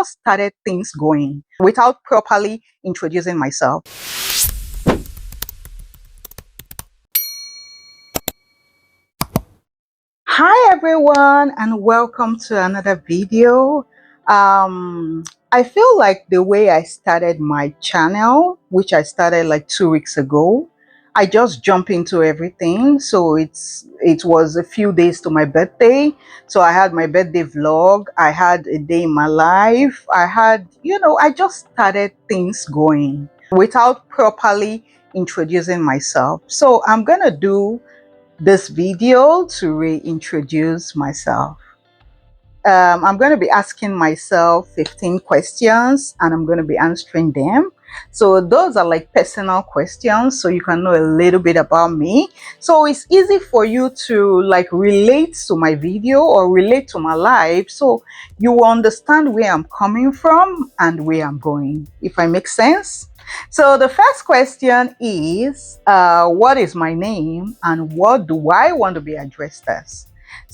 started things going without properly introducing myself. Hi everyone, and welcome to another video. I feel like the way I started my channel, which I started like 2 weeks ago, I just jump into everything. So it was a few days to my birthday. So I had my birthday vlog, I had a day in my life, I had, I just started things going without properly introducing myself. So I'm gonna do this video to reintroduce myself. I'm going to be asking myself 15 questions and I'm going to be answering them. So those are like personal questions, so you can know a little bit about me. So it's easy for you to like relate to my video or relate to my life, so you will understand where I'm coming from and where I'm going, if I make sense. So the first question is, what is my name and what do I want to be addressed as?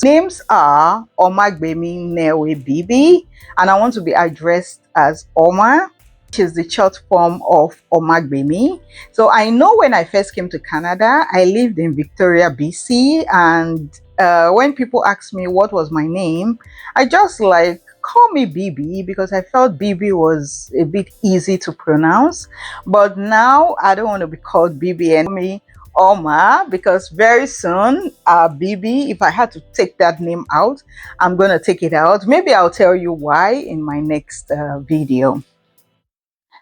Names are Omagbemi Newe Bibi, and I want to be addressed as Oma, which is the short form of Omagbemi. So I know when I first came to Canada, I lived in Victoria, BC, and when people ask me what was my name, I just like call me Bibi because I felt Bibi was a bit easy to pronounce. But now I don't want to be called Bibi and me Oma, because very soon Bibi, if I had to take that name out, I'm going to take it out. Maybe I'll tell you why in my next video.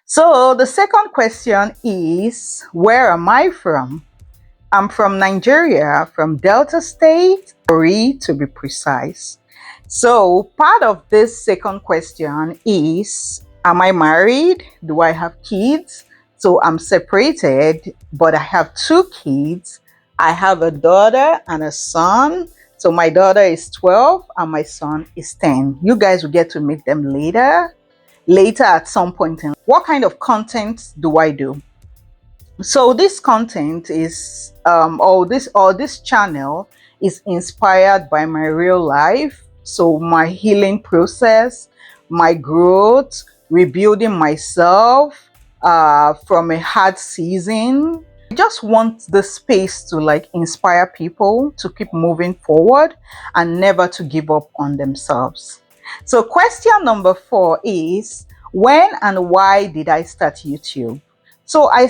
So the second question is, where am I from? I'm from Nigeria, from Delta State, Ori to be precise. So part of this second question is, am I married? Do I have kids? So I'm separated, but I have 2 kids. I have a daughter and a son. So my daughter is 12 and my son is 10. You guys will get to meet them later at some point. What kind of content do I do? So this content is this channel is inspired by my real life. So my healing process, my growth, rebuilding myself from a hard season. I just want the space to like inspire people to keep moving forward and never to give up on themselves. So question number 4 is, when and why did I start YouTube? So I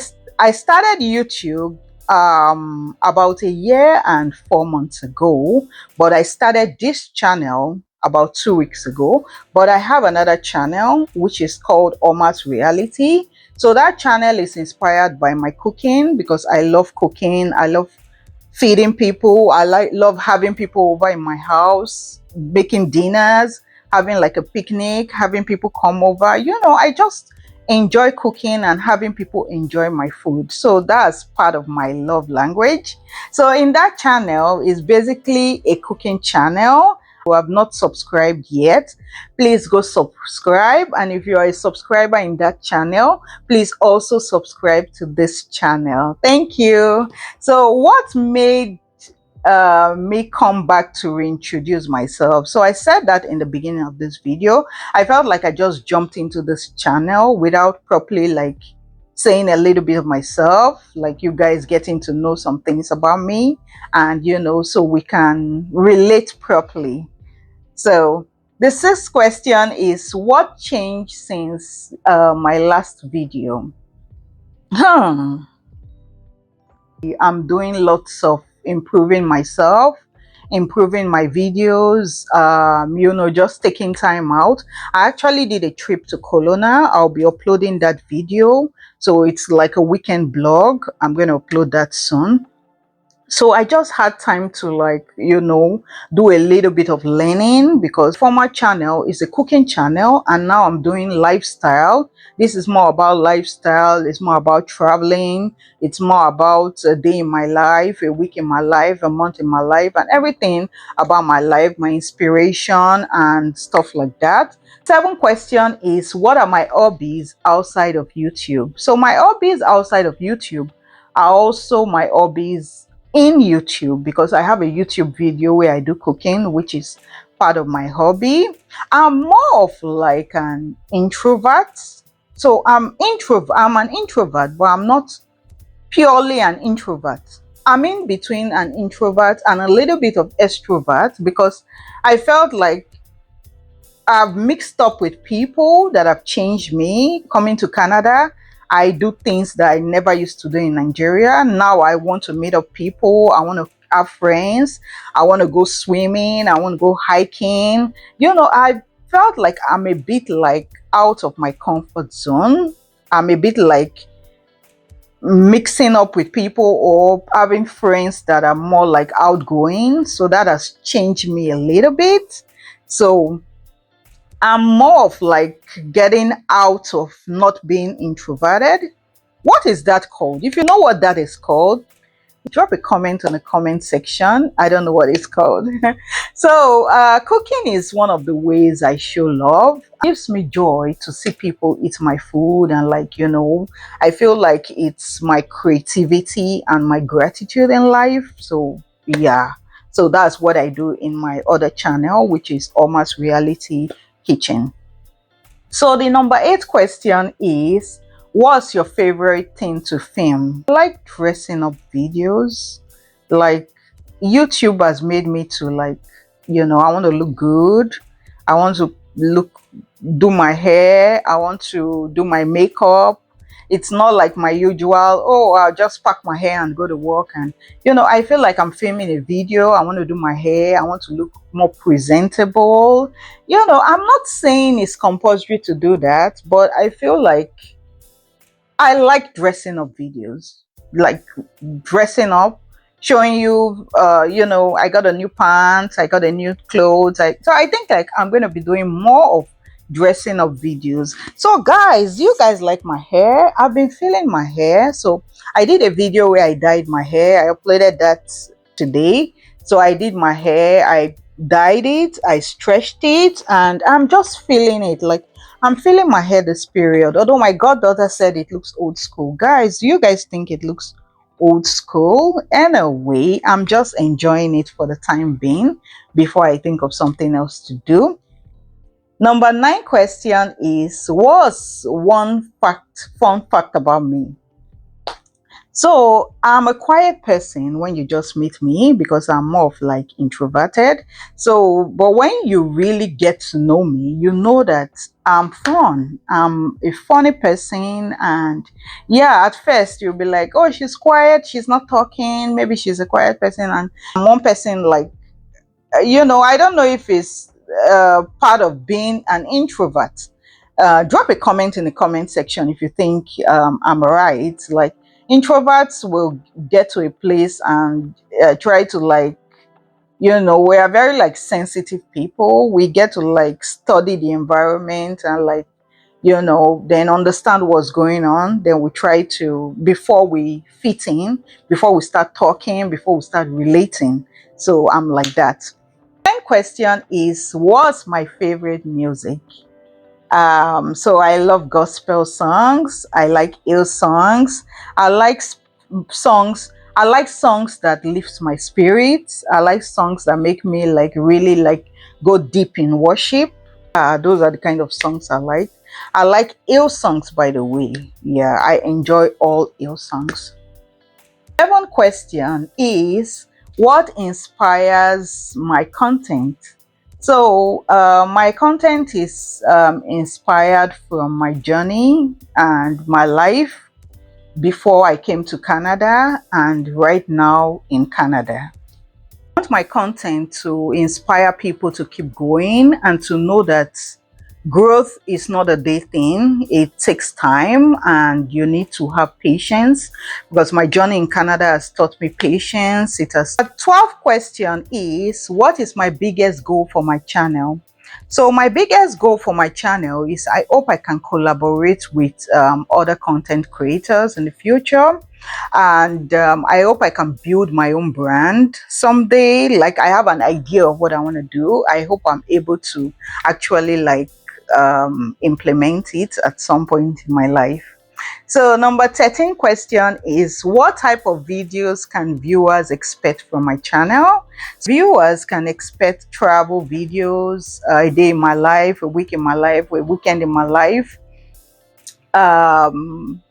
started YouTube about a year and 4 months ago, but I started this channel about 2 weeks ago. But I have another channel which is called Oma's Reality. So that channel is inspired by my cooking because I love cooking. I love feeding people. I love having people over in my house, making dinners, having like a picnic, having people come over. I just enjoy cooking and having people enjoy my food. So that's part of my love language. So in that channel is basically a cooking channel. Who have not subscribed yet, please go subscribe. And if you are a subscriber in that channel, please also subscribe to this channel. Thank you. So what made me come back to reintroduce myself? So I said that in the beginning of this video. I felt like I just jumped into this channel without properly like saying a little bit of myself, like you guys getting to know some things about me, and so we can relate properly. So the 6th question is, what changed since my last video? I'm doing lots of improving myself, improving my videos, just taking time out. I actually did a trip to Kelowna. I'll be uploading that video. So it's like a weekend blog. I'm going to upload that soon. So I just had time to like, do a little bit of learning, because former channel is a cooking channel and now I'm doing lifestyle. This is more about lifestyle. It's more about traveling. It's more about a day in my life, a week in my life, a month in my life, and everything about my life, my inspiration and stuff like that. 7th question is, what are my hobbies outside of YouTube? So my hobbies outside of YouTube are also my hobbies in YouTube, because I have a YouTube video where I do cooking, which is part of my hobby. I'm more of like an introvert. So I'm an introvert, but I'm not purely an introvert. I'm in between an introvert and a little bit of extrovert because I felt like I've mixed up with people that have changed me. Coming to Canada, I do things that I never used to do in Nigeria. Now I want to meet up people. I want to have friends. I want to go swimming. I want to go hiking. I felt like I'm a bit like out of my comfort zone. I'm a bit like mixing up with people or having friends that are more like outgoing. So that has changed me a little bit. So I'm more of like getting out of not being introverted. What is that called? If you know what that is called, drop a comment on the comment section. I don't know what it's called. So cooking is one of the ways I show love. It gives me joy to see people eat my food, and I feel like it's my creativity and my gratitude in life. So yeah, so that's what I do in my other channel, which is Almost Reality Kitchen. So the number 8 question is, what's your favorite thing to film? I like dressing up videos. Like, YouTube has made me to like, I want to look good. I want to do my hair. I want to do my makeup. It's not like my usual, oh, I'll just pack my hair and go to work. And, I feel like I'm filming a video. I want to do my hair. I want to look more presentable. I'm not saying it's compulsory to do that, but I feel like I like dressing up videos, like dressing up, showing you, I got a new pants, I got a new clothes. So I think like I'm going to be doing more of dressing up videos. So guys, you guys like my hair? I've been feeling my hair. So I did a video where I dyed my hair. I uploaded that today. So I did my hair, I dyed it, I stretched it, and I'm just feeling it. Like, I'm feeling my hair this period. Although my goddaughter said it looks old school. Guys, do you guys think it looks old school? Anyway, I'm just enjoying it for the time being before I think of something else to do. Number 9 question is, what's one fun fact about me? So I'm a quiet person when you just meet me because I'm more of like introverted. So, but when you really get to know me, you know that I'm fun. I'm a funny person. And yeah, at first you'll be like, oh, she's quiet. She's not talking. Maybe she's a quiet person. And I'm one person like, I don't know if it's part of being an introvert. Drop a comment in the comment section if you think I'm right. Like, introverts will get to a place and try to like, we are very like sensitive people. We get to like study the environment and like, then understand what's going on. Then we try to, before we fit in, before we start talking, before we start relating. So I'm like that. Question is, what's my favorite music? So I love gospel songs. I like ill songs. I like songs. I like songs that lift my spirit. I like songs that make me like really like go deep in worship. Those are the kind of songs I like. I like ill songs, by the way. Yeah, I enjoy all ill songs. 7th question is, what inspires my content? So my content is inspired from my journey and my life before I came to Canada and right now in Canada. I want my content to inspire people to keep going and to know that growth is not a day thing. It takes time and you need to have patience, because my journey in Canada has taught me patience. The 12th question is, what is my biggest goal for my channel? So my biggest goal for my channel is I hope I can collaborate with other content creators in the future. And I hope I can build my own brand someday. Like, I have an idea of what I want to do. I hope I'm able to actually like implement it at some point in my life. So number 13 question is, what type of videos can viewers expect from my channel? Viewers can expect travel videos, a day in my life, a week in my life, a weekend in my life,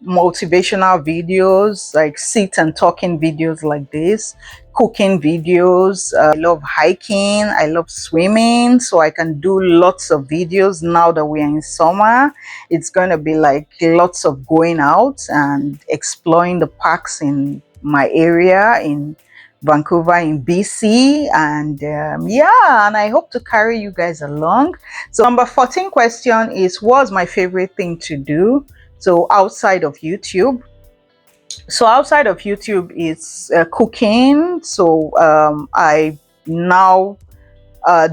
motivational videos like sit and talking videos like this, cooking videos. I love hiking, I love swimming, so I can do lots of videos. Now that we're in summer, it's going to be like lots of going out and exploring the parks in my area in Vancouver in BC. And yeah, and I hope to carry you guys along. So number 14 question is, what's my favorite thing to do? So outside of YouTube. So outside of YouTube is cooking. So I now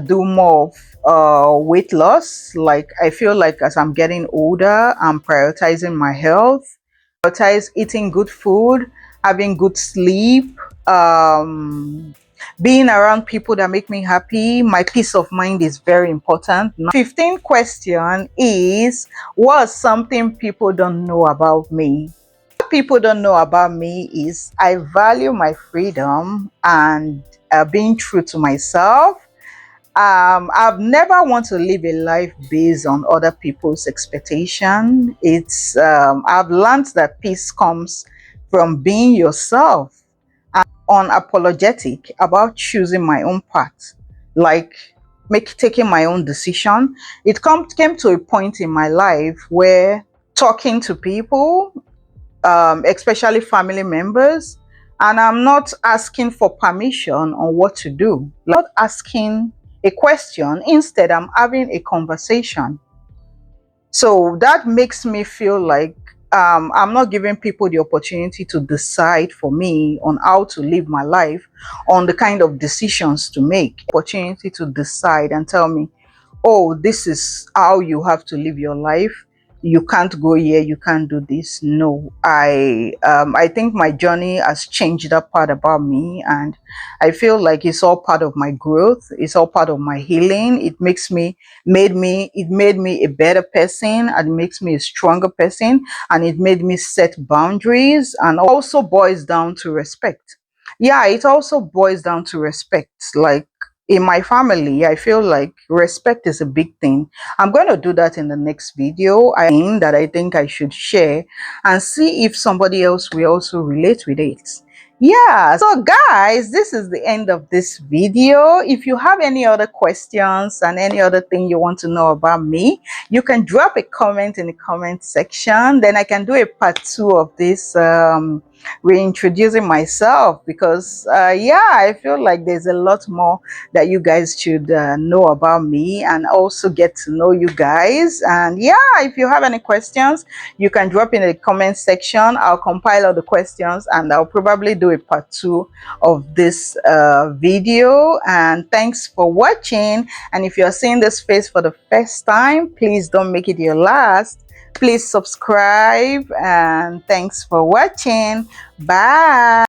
do more of weight loss. Like I feel like as I'm getting older, I'm prioritizing my health, prioritize eating good food, having good sleep, being around people that make me happy. My peace of mind is very important. 15th question is, what's something people don't know about me? What people don't know about me is I value my freedom and being true to myself. I've never want to live a life based on other people's expectation. It's I've learned that peace comes from being yourself and unapologetic about choosing my own path, like taking my own decision. Came to a point in my life where talking to people, especially family members, and I'm not asking for permission on what to do. Not asking a question, instead I'm having a conversation. So that makes me feel like I'm not giving people the opportunity to decide for me on how to live my life, on the kind of decisions to make. Opportunity to decide and tell me, oh, this is how you have to live your life. You can't go here, you can't do this. No, I think my journey has changed that part about me, and I feel like it's all part of my growth. It's all part of my healing. It made me a better person, and it makes me a stronger person, and it made me set boundaries, and also boils down to respect. Yeah, it also boils down to respect. Like in my family, I feel like respect is a big thing. I'm going to do that in the next video. I think I should share and see if somebody else will also relate with it. Yeah, so guys, this is the end of this video. If you have any other questions and any other thing you want to know about me, you can drop a comment in the comment section. Then I can do a part 2 of this reintroducing myself, because yeah, I feel like there's a lot more that you guys should know about me, and also get to know you guys. And yeah, if you have any questions, you can drop in the comment section. I'll compile all the questions and I'll probably do a part 2 of this video. And thanks for watching. And if you're seeing this face for the first time, please don't make it your last. Please subscribe, and thanks for watching. Bye.